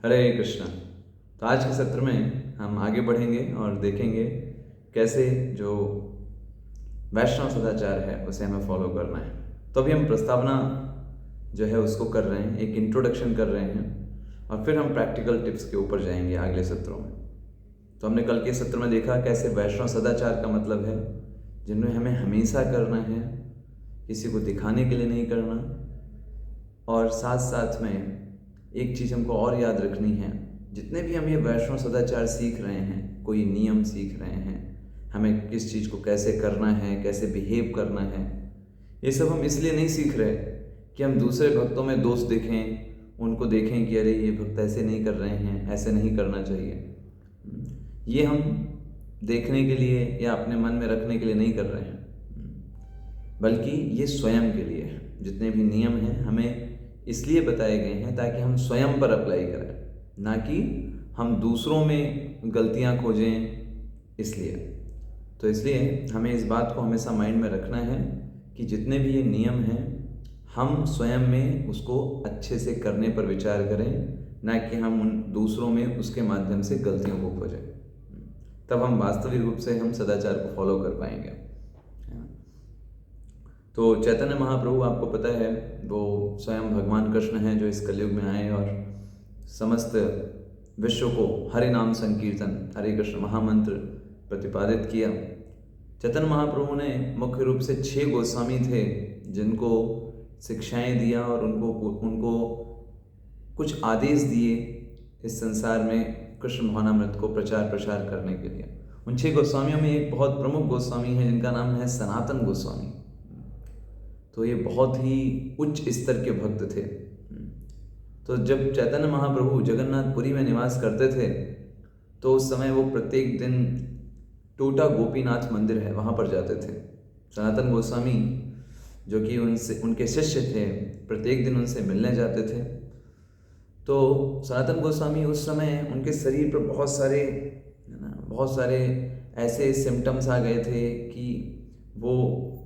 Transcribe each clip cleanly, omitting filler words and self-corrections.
हरे कृष्णा। तो आज के सत्र में हम आगे बढ़ेंगे और देखेंगे कैसे जो वैष्णव सदाचार है उसे हमें फॉलो करना है। तो अभी हम प्रस्तावना जो है उसको कर रहे हैं, एक इंट्रोडक्शन कर रहे हैं और फिर हम प्रैक्टिकल टिप्स के ऊपर जाएंगे अगले सत्रों में। तो हमने कल के सत्र में देखा कैसे वैष्णव सदाचार का मतलब है जिनमें हमें हमेशा करना है, किसी को दिखाने के लिए नहीं करना। और साथ साथ में एक चीज़ हमको और याद रखनी है, जितने भी हम ये वैष्णव सदाचार सीख रहे हैं, कोई नियम सीख रहे हैं, हमें किस चीज़ को कैसे करना है, कैसे बिहेव करना है, ये सब हम इसलिए नहीं सीख रहे कि हम दूसरे भक्तों में दोष देखें, उनको देखें कि अरे ये भक्त ऐसे नहीं कर रहे हैं, ऐसे नहीं करना चाहिए। ये हम देखने के लिए या अपने मन में रखने के लिए नहीं कर रहे हैं, बल्कि ये स्वयं के लिए है। जितने भी नियम हैं हमें इसलिए बताए गए हैं ताकि हम स्वयं पर अप्लाई करें, ना कि हम दूसरों में गलतियां खोजें इसलिए। तो इसलिए हमें इस बात को हमेशा माइंड में रखना है कि जितने भी ये नियम हैं हम स्वयं में उसको अच्छे से करने पर विचार करें, ना कि हम उन दूसरों में उसके माध्यम से गलतियों को खोजें। तब हम वास्तविक रूप से हम सदाचार को फॉलो कर पाएंगे। तो चैतन्य महाप्रभु आपको पता है वो स्वयं भगवान कृष्ण हैं जो इस कलयुग में आए और समस्त विश्व को हरि नाम संकीर्तन, हरे कृष्ण महामंत्र प्रतिपादित किया। चैतन्य महाप्रभु ने मुख्य रूप से 6 गोस्वामी थे जिनको शिक्षाएं दिया और उनको कुछ आदेश दिए इस संसार में कृष्ण भावनामृत को प्रसार करने के लिए। उन 6 गोस्वामियों में एक बहुत प्रमुख गोस्वामी है जिनका नाम है सनातन गोस्वामी। तो ये बहुत ही उच्च स्तर के भक्त थे। तो जब चैतन्य महाप्रभु जगन्नाथपुरी में निवास करते थे तो उस समय वो प्रत्येक दिन टोटा गोपीनाथ मंदिर है वहाँ पर जाते थे। सनातन गोस्वामी जो कि उनके शिष्य थे, प्रत्येक दिन उनसे मिलने जाते थे। तो सनातन गोस्वामी उस समय उनके शरीर पर बहुत सारे ऐसे सिम्टम्स आ गए थे कि वो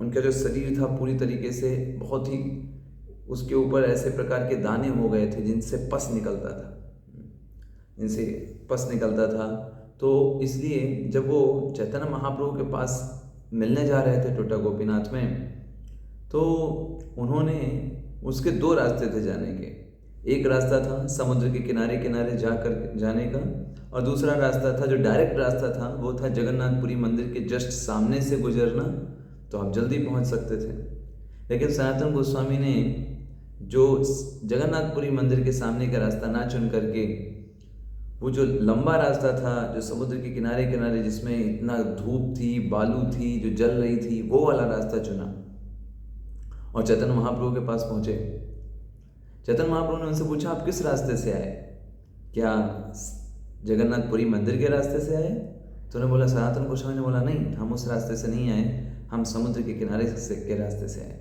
उनका जो शरीर था पूरी तरीके से बहुत ही, उसके ऊपर ऐसे प्रकार के दाने हो गए थे जिनसे पस निकलता था। तो इसलिए जब वो चैतन्य महाप्रभु के पास मिलने जा रहे थे टोटा गोपीनाथ में, तो उन्होंने उसके 2 रास्ते थे जाने के। एक रास्ता था समुद्र के किनारे जाने का, और दूसरा रास्ता था जो डायरेक्ट रास्ता था वो था जगन्नाथपुरी मंदिर के जस्ट सामने से गुजरना, तो आप जल्दी पहुंच सकते थे। लेकिन सनातन गोस्वामी ने जो जगन्नाथपुरी मंदिर के सामने का रास्ता ना चुन करके वो जो लंबा रास्ता था जो समुद्र के किनारे जिसमें इतना धूप थी, बालू थी जो जल रही थी, वो वाला रास्ता चुना और चैतन्य महाप्रभु के पास पहुंचे। चैतन्य महाप्रभु ने उनसे पूछा आप किस रास्ते से आए, क्या जगन्नाथपुरी मंदिर के रास्ते से आए? तो उन्होंने बोला, सनातन गोस्वामी ने बोला नहीं, हम उस रास्ते से नहीं आए, हम समुद्र के किनारे के रास्ते से आए।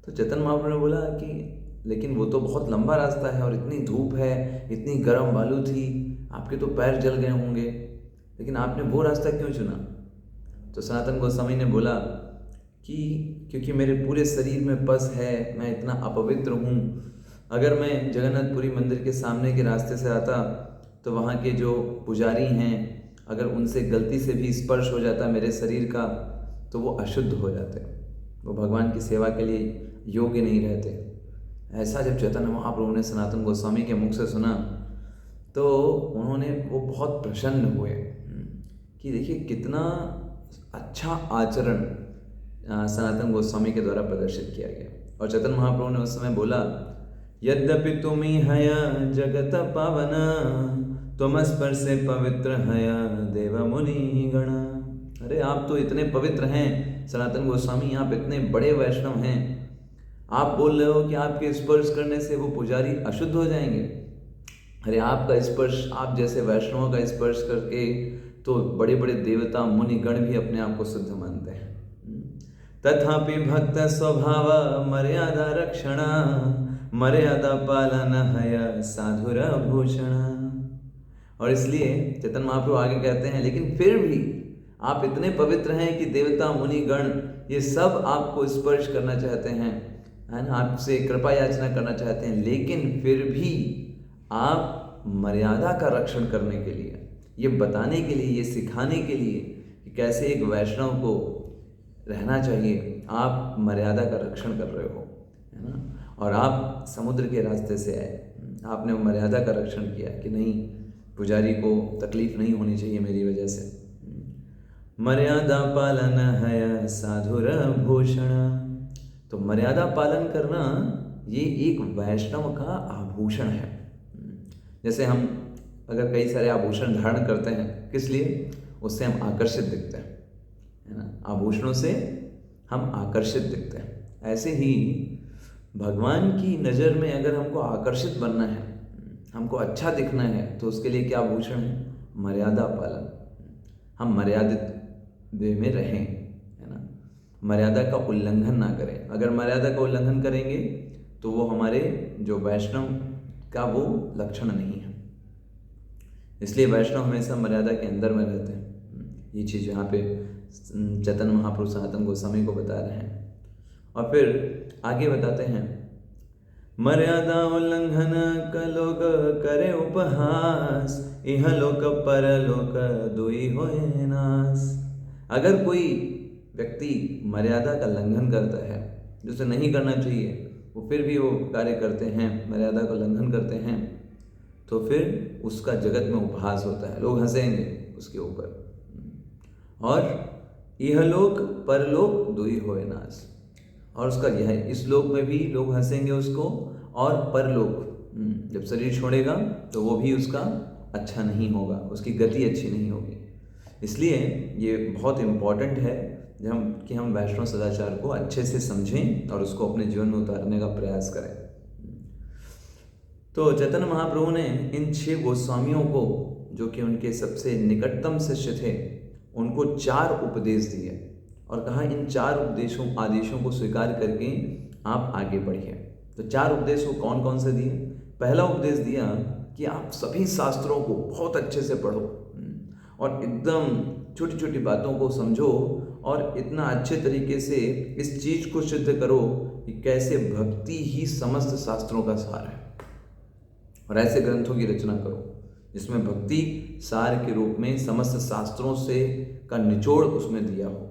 तो चैतन्य महाप्रभु ने बोला कि लेकिन वो तो बहुत लंबा रास्ता है और इतनी धूप है, इतनी गर्म बालू थी, आपके तो पैर जल गए होंगे, लेकिन आपने वो रास्ता क्यों चुना? तो सनातन गोस्वामी ने बोला कि क्योंकि मेरे पूरे शरीर में पस है, मैं इतना अपवित्र हूँ। अगर मैं जगन्नाथपुरी मंदिर के सामने के रास्ते से आता तो वहाँ के जो पुजारी हैं अगर उनसे गलती से भी स्पर्श हो जाता मेरे शरीर का तो वो अशुद्ध हो जाते, वो भगवान की सेवा के लिए योग्य नहीं रहते। ऐसा जब चैतन्य महाप्रभु ने सनातन गोस्वामी के मुख से सुना तो वो बहुत प्रसन्न हुए कि देखिए कितना अच्छा आचरण सनातन गोस्वामी के द्वारा प्रदर्शित किया गया। और चैतन्य महाप्रभु ने उस समय बोला, यद्यपि तुमी हया जगत पावन तुम स्पर्शे पवित्र हया देव मुनि गण। अरे आप तो इतने पवित्र हैं सनातन गोस्वामी, आप इतने बड़े वैष्णव हैं, आप बोल रहे हो कि आपके स्पर्श करने से वो पुजारी अशुद्ध हो जाएंगे। अरे आपका स्पर्श, आप जैसे वैष्णवों का स्पर्श करके तो बड़े बड़े देवता मुनि गण भी अपने आप को शुद्ध मानते हैं। तथापि भक्त स्वभाव मर्यादा रक्षण मर्यादा पालन हय साधुर भूषण। और इसलिए चैतन्य महाप्रभु आगे कहते हैं, लेकिन फिर भी आप इतने पवित्र हैं कि देवता मुनि गण ये सब आपको स्पर्श करना चाहते हैं, है ना, आपसे कृपा याचना करना चाहते हैं, लेकिन फिर भी आप मर्यादा का रक्षण करने के लिए, ये बताने के लिए, ये सिखाने के लिए कि कैसे एक वैष्णव को रहना चाहिए, आप मर्यादा का रक्षण कर रहे हो, है ना। और आप समुद्र के रास्ते से आए, आपने मर्यादा का रक्षण किया कि नहीं, पुजारी को तकलीफ नहीं होनी चाहिए मेरी वजह से। मर्यादा पालन है साधुर भूषण। तो मर्यादा पालन करना ये एक वैष्णव का आभूषण है। जैसे हम अगर कई सारे आभूषण धारण करते हैं, किस लिए? उससे हम आकर्षित दिखते हैं, है ना। आभूषणों से हम आकर्षित दिखते हैं। ऐसे ही भगवान की नज़र में अगर हमको आकर्षित बनना है, हमको अच्छा दिखना है, तो उसके लिए क्या आभूषण है? मर्यादा पालन। हम मर्यादित वे में रहें, है ना। मर्यादा का उल्लंघन ना करें। अगर मर्यादा का उल्लंघन करेंगे तो वो हमारे जो वैष्णव का वो लक्षण नहीं है। इसलिए वैष्णव हमेशा मर्यादा के अंदर में रहते हैं। ये चीज़ यहाँ पे चैतन्य महाप्रभु सनातन गोस्वामी को बता रहे हैं। और फिर आगे बताते हैं, मर्यादा उल्लंघन का लोग करे उपहास, इह लोक परलोक दुई होए नास। अगर कोई व्यक्ति मर्यादा का लंघन करता है, जिसे नहीं करना चाहिए, वो फिर भी वो कार्य करते हैं, मर्यादा का उल्लंघन करते हैं, तो फिर उसका जगत में उपहास होता है, लोग हंसेंगे उसके ऊपर। और यह लोक परलोक दुई होए नास। और उसका यह इस लोक में भी लोग हंसेंगे उसको, और परलोक जब शरीर छोड़ेगा तो वो भी उसका अच्छा नहीं होगा, उसकी गति अच्छी नहीं होगी। इसलिए ये बहुत इम्पॉर्टेंट है कि हम वैष्णव सदाचार को अच्छे से समझें और उसको अपने जीवन में उतारने का प्रयास करें। तो चैतन्य महाप्रभु ने इन 6 गोस्वामियों को, जो कि उनके सबसे निकटतम शिष्य थे, उनको 4 उपदेश दिए और कहा इन 4 आदेशों को स्वीकार करके आप आगे बढ़िए। तो 4 उपदेश वो कौन कौन से दिए? पहला उपदेश दिया कि आप सभी शास्त्रों को बहुत अच्छे से पढ़ो और एकदम छोटी छोटी बातों को समझो और इतना अच्छे तरीके से इस चीज़ को सिद्ध करो कि कैसे भक्ति ही समस्त शास्त्रों का सार है। और ऐसे ग्रंथों की रचना करो जिसमें भक्ति सार के रूप में समस्त शास्त्रों से का निचोड़ उसमें दिया हो।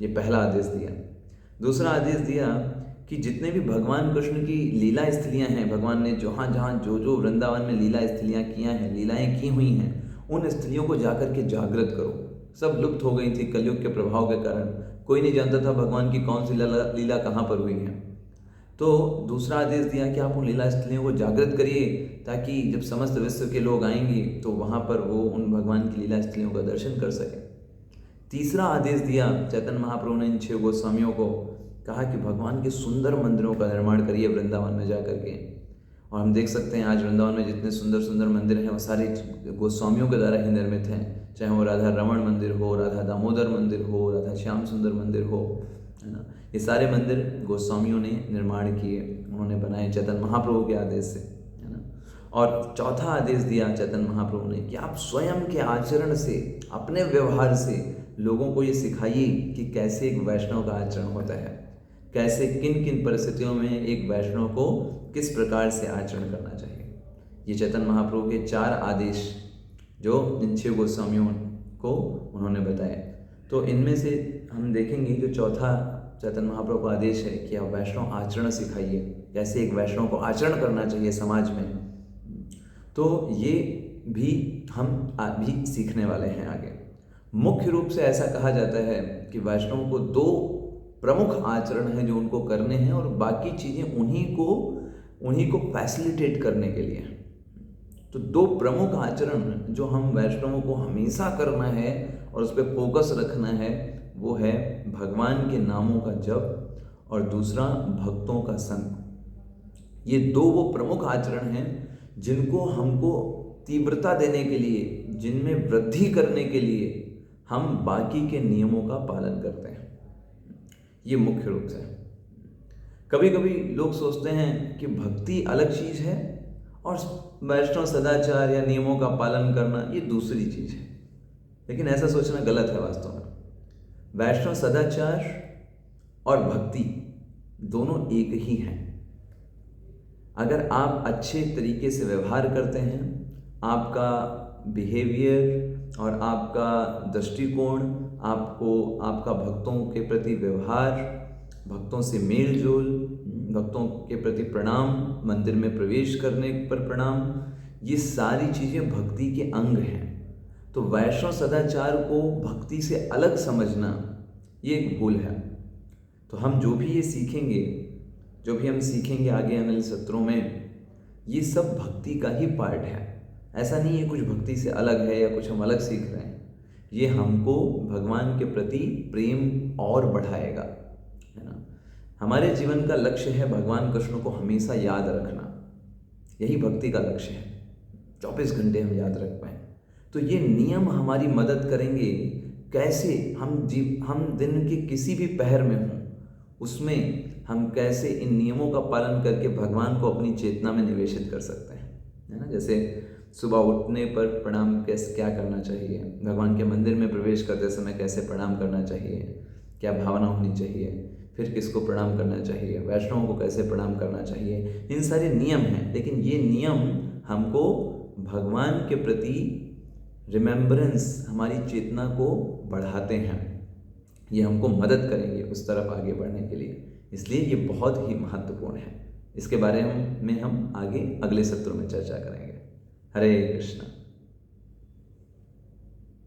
ये पहला आदेश दिया। दूसरा आदेश दिया कि जितने भी भगवान कृष्ण की लीला स्थलियाँ हैं, भगवान ने जहाँ जहाँ जो वृंदावन में लीला स्थलियाँ किया हैं, लीलाएँ की हुई हैं, उन स्थलियों को जाकर के जागृत करो। सब लुप्त हो गई थी कलयुग के प्रभाव के कारण, कोई नहीं जानता था भगवान की कौन सी लीला कहाँ पर हुई है। तो दूसरा आदेश दिया कि आप उन लीला स्थलियों को जागृत करिए, ताकि जब समस्त विश्व के लोग आएंगे तो वहाँ पर वो उन भगवान की लीला स्थलियों का दर्शन कर सकें। तीसरा आदेश दिया चैतन्य महाप्रभु ने इन 6 गोस्वामियों को, कहा कि भगवान के सुंदर मंदिरों का निर्माण करिए वृंदावन में जा करके। और हम देख सकते हैं आज वृंदावन में जितने सुंदर सुंदर मंदिर हैं वो सारे गोस्वामियों के द्वारा ही निर्मित हैं, चाहे वो राधा रमण मंदिर हो, राधा दामोदर मंदिर हो, राधा श्याम सुंदर मंदिर हो, है ना। ये सारे मंदिर गोस्वामियों ने निर्माण किए, उन्होंने बनाए चैतन्य महाप्रभु के आदेश से, है ना। और चौथा आदेश दिया चैतन्य महाप्रभु ने कि आप स्वयं के आचरण से, अपने व्यवहार से लोगों को ये सिखाइए कि कैसे एक वैष्णव का आचरण होता है, कैसे किन किन परिस्थितियों में एक वैष्णव को किस प्रकार से आचरण करना चाहिए। ये चैतन्य महाप्रभु के 4 आदेश जो इन 6 गोस्वामियों को उन्होंने बताए। तो इनमें से हम देखेंगे जो चौथा चैतन्य महाप्रभु का आदेश है कि आप वैष्णव आचरण सिखाइए, कैसे एक वैष्णव को आचरण करना चाहिए समाज में। तो ये भी हम अभी सीखने वाले हैं आगे। मुख्य रूप से ऐसा कहा जाता है कि वैष्णव को 2 प्रमुख आचरण हैं जो उनको करने हैं और बाकी चीज़ें उन्हीं को फैसिलिटेट करने के लिए। तो 2 प्रमुख आचरण जो हम वैष्णवों को हमेशा करना है और उस पर फोकस रखना है, वो है भगवान के नामों का जप और दूसरा भक्तों का संग। ये 2 वो प्रमुख आचरण हैं जिनको हमको तीव्रता देने के लिए, जिनमें वृद्धि करने के लिए हम बाकी के नियमों का पालन करते हैं। ये मुख्य रूप से। कभी कभी लोग सोचते हैं कि भक्ति अलग चीज़ है और वैष्णव सदाचार या नियमों का पालन करना ये दूसरी चीज़ है, लेकिन ऐसा सोचना गलत है। वास्तव में वैष्णव सदाचार और भक्ति दोनों एक ही हैं। अगर आप अच्छे तरीके से व्यवहार करते हैं आपका बिहेवियर और आपका दृष्टिकोण, आपको आपका भक्तों के प्रति व्यवहार, भक्तों से मेल जोल, भक्तों के प्रति प्रणाम, मंदिर में प्रवेश करने पर प्रणाम, ये सारी चीज़ें भक्ति के अंग हैं। तो वैष्णव सदाचार को भक्ति से अलग समझना ये एक भूल है। तो हम जो भी ये सीखेंगे, जो भी हम सीखेंगे आगे आने वाले सत्रों में, ये सब भक्ति का ही पार्ट है। ऐसा नहीं है कुछ भक्ति से अलग है या कुछ हम अलग सीख रहे हैं। ये हमको भगवान के प्रति प्रेम और बढ़ाएगा, है ना। हमारे जीवन का लक्ष्य है भगवान कृष्ण को हमेशा याद रखना, यही भक्ति का लक्ष्य है। 24 घंटे हम याद रख पाएँ। तो ये नियम हमारी मदद करेंगे कैसे हम दिन के किसी भी पहर में हों, उसमें हम कैसे इन नियमों का पालन करके भगवान को अपनी चेतना में निवेशित कर सकते हैं, है ना। जैसे सुबह उठने पर प्रणाम कैसे क्या करना चाहिए, भगवान के मंदिर में प्रवेश करते समय कैसे प्रणाम करना चाहिए, क्या भावना होनी चाहिए, फिर किसको प्रणाम करना चाहिए, वैष्णवों को कैसे प्रणाम करना चाहिए, इन सारे नियम हैं। लेकिन ये नियम हमको भगवान के प्रति रिमेम्बरेंस, हमारी चेतना को बढ़ाते हैं। ये हमको मदद करेंगे उस तरफ आगे बढ़ने के लिए, इसलिए ये बहुत ही महत्वपूर्ण है। इसके बारे में हम आगे अगले सत्रों में चर्चा करेंगे। हरे कृष्ण।